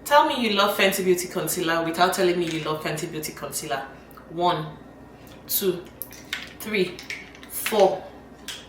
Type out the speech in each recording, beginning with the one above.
Tell me you love Fenty Beauty concealer without telling me you love Fenty Beauty concealer. 1, 2, 3, 4,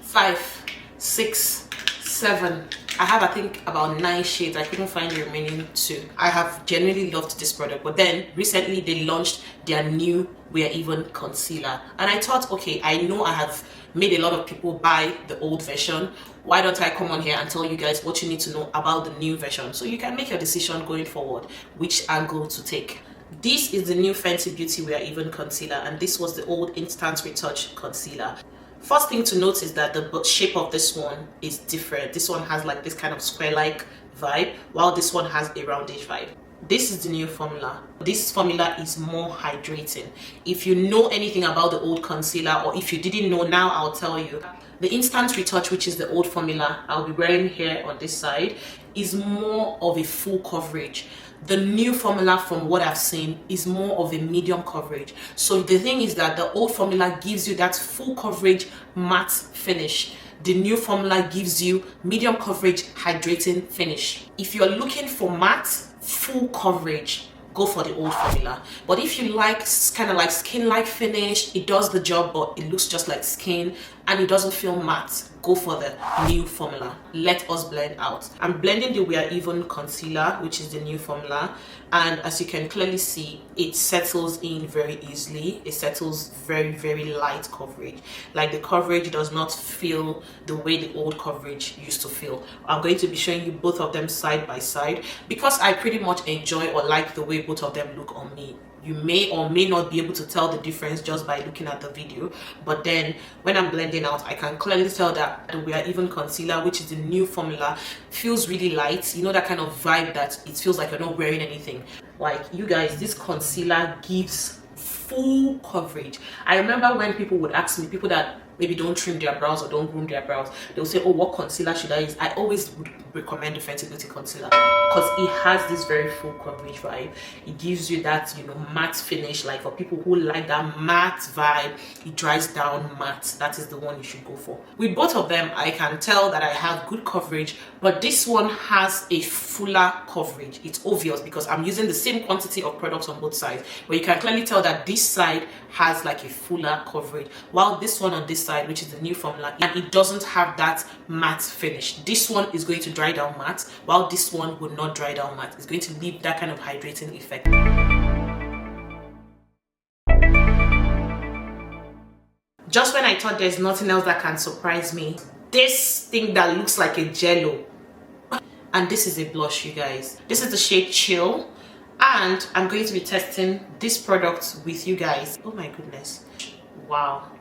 5, 6, 7. I have, I think, about 9 shades. I couldn't find the remaining 2. I have genuinely loved this product, but then recently they launched their new We're Even concealer, and I thought, okay, I know I have made a lot of people buy the old version. Why don't I come on here and tell you guys what you need to know about the new version so you can make your decision going forward which angle to take. This is the new Fenty Beauty We're Even concealer, and this was the old Instant Retouch concealer. First thing to note is that the shape of this one is different. This one has like this kind of square-like vibe, while this one has a roundish vibe. This is the new formula. This formula is more hydrating. If you know anything about the old concealer, or if you didn't know, now I'll tell you. The Instant Retouch, which is the old formula I'll be wearing here on this side, is more of a full coverage. The new formula, from what I've seen, is more of a medium coverage. So the thing is that the old formula gives you that full coverage matte finish. The new formula gives you medium coverage hydrating finish. If you're looking for matte full coverage, go for the old formula. But if you like kind of like skin-like finish, it does the job but it looks just like skin and it doesn't feel matte, go for the new formula. Let us blend out. I'm blending the We're Even concealer, which is the new formula, and as you can clearly see, it settles in very easily. It settles very light coverage. Like, the coverage does not feel the way the old coverage used to feel. I'm going to be showing you both of them side by side because I pretty much enjoy or like the way both of them look on me. You may or may not be able to tell the difference just by looking at the video, but then when I'm blending out, I can clearly tell that the We're Even concealer, which is the new formula, feels really light. You know, that kind of vibe that it feels like you're not wearing anything. Like, you guys, this concealer gives full coverage. I remember when people would ask me, people that maybe don't trim their brows or don't groom their brows, they'll say, oh, what concealer should I use? I always would recommend the Fenty Beauty concealer because it has this very full coverage vibe. It gives you that, you know, matte finish. Like, for people who like that matte vibe, it dries down matte. That is the one you should go for. With both of them, I can tell that I have good coverage, but this one has a fuller coverage. It's obvious because I'm using the same quantity of products on both sides, but you can clearly tell that this side has like a fuller coverage, while this one on this side, which is the new formula, and it doesn't have that matte finish. This one is going to dry down matte, while this one will not dry down matte. It's going to leave that kind of hydrating effect. Just when I thought there's nothing else that can surprise me, this thing that looks like a jello. And this is a blush, you guys. This is the shade Chill, and I'm going to be testing this product with you guys. Oh my goodness, wow,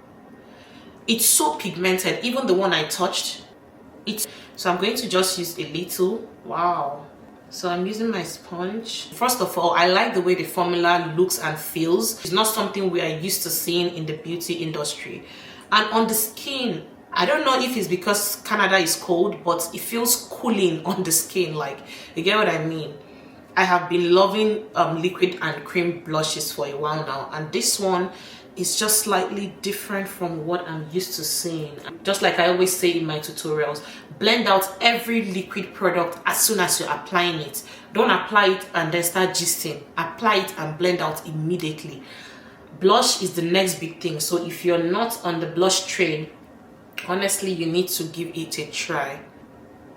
it's so pigmented. Even the one I touched, so I'm going to just use a little. Wow. So I'm using my sponge. First of all, I like the way the formula looks and feels. It's not something we are used to seeing in the beauty industry. And on the skin, I don't know if it's because Canada is cold, but it feels cooling on the skin. Like, you get what I mean? I have been loving liquid and cream blushes for a while now, and this one is just slightly different from what I'm used to seeing. Just like I always say in my tutorials, blend out every liquid product as soon as you're applying it. Don't apply it and then start gisting. Apply it and blend out immediately. Blush is the next big thing, so if you're not on the blush train, honestly, you need to give it a try.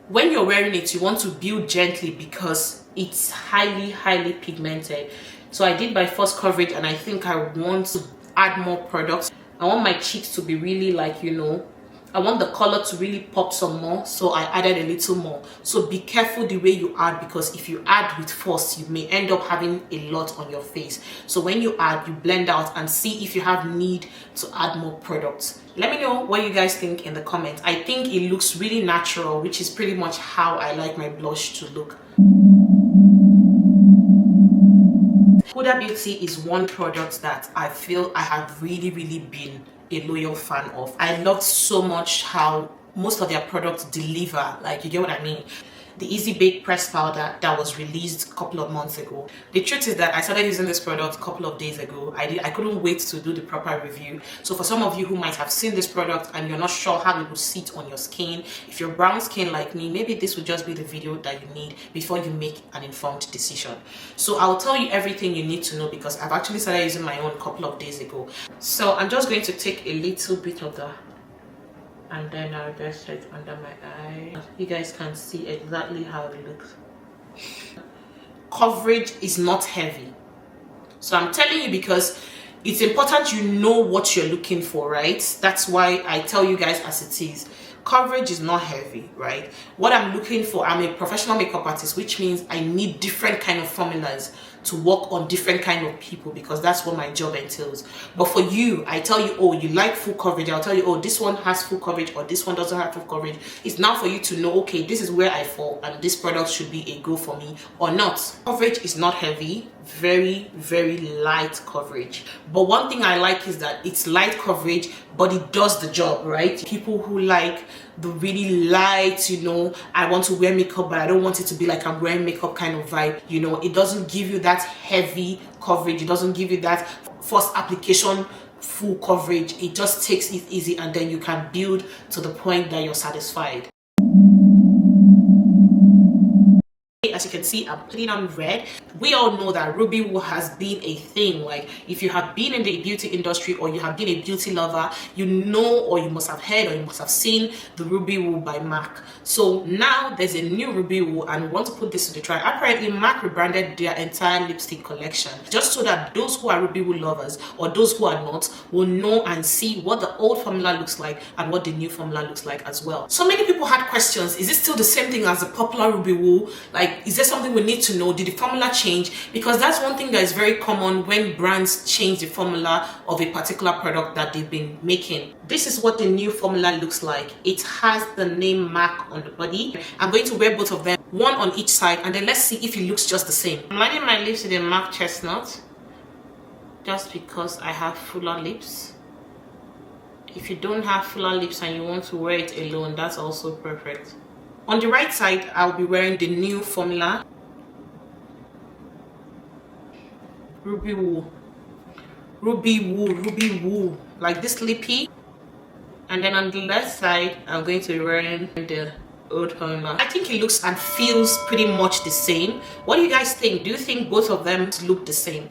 When you're wearing it, you want to build gently because it's highly pigmented. So I did my first coverage, and I think I want to add more products. I want my cheeks to be really, like, you know, I want the color to really pop some more, so I added a little more. So be careful the way you add, because if you add with force, you may end up having a lot on your face. So when you add, you blend out and see if you have need to add more products. Let me know what you guys think in the comments. I think it looks really natural, which is pretty much how I like my blush to look. Huda Beauty is one product that I feel I have really been a loyal fan of. I loved so much how most of their products deliver. Like, you get what I mean? the Easy Bake Press Powder that was released a couple of months ago. The truth is that I started using this product a couple of days ago. I couldn't wait to do the proper review. So for some of you who might have seen this product and you're not sure how it will sit on your skin, if you're brown skin like me, maybe this would just be the video that you need before you make an informed decision. So I'll tell you everything you need to know because I've actually started using my own a couple of days ago. So I'm just going to take a little bit of the, and then I'll just set it under my eye. You guys can see exactly how it looks. Coverage is not heavy. So I'm telling you because it's important you know what you're looking for, right? That's why I tell you guys as it is. Coverage is not heavy, right? What I'm looking for, I'm a professional makeup artist, which means I need different kind of formulas to work on different kind of people because that's what my job entails. But for you, I tell you, oh, you like full coverage. I'll tell you, oh, this one has full coverage or this one doesn't have full coverage. It's now for you to know, okay, this is where I fall and this product should be a go for me or not. Coverage is not heavy, very, very light coverage. But one thing I like is that it's light coverage, but it does the job, right? People who like the really light, you know, I want to wear makeup but I don't want it to be like I'm wearing makeup kind of vibe, you know, it doesn't give you that heavy coverage, it doesn't give you that first application full coverage. It just takes it easy and then you can build to the point that you're satisfied. As you can see, I'm putting on red. We all know that Ruby Woo has been a thing. Like, if you have been in the beauty industry or you have been a beauty lover, you know, or you must have heard or you must have seen the Ruby Woo by MAC. So now there's a new Ruby Woo and we want to put this to the try. Apparently MAC rebranded their entire lipstick collection just so that those who are Ruby Woo lovers or those who are not will know and see what the old formula looks like and what the new formula looks like as well. So many people had questions. Is it still the same thing as the popular Ruby Woo? Like, is there something we need to know? Did the formula change? Because that's one thing that is very common when brands change the formula of a particular product that they've been making. This is what the new formula looks like. It has the name MAC on the body. I'm going to wear both of them, one on each side, and then let's see if it looks just the same. I'm lining my lips with a MAC Chestnut just because I have fuller lips. If you don't have fuller lips and you want to wear it alone, that's also perfect. On the right side, I'll be wearing the new formula, Ruby Woo. Ruby Woo, Ruby Woo, like this lippy. And then on the left side, I'm going to be wearing the old formula. I think it looks and feels pretty much the same. What do you guys think? Do you think both of them look the same?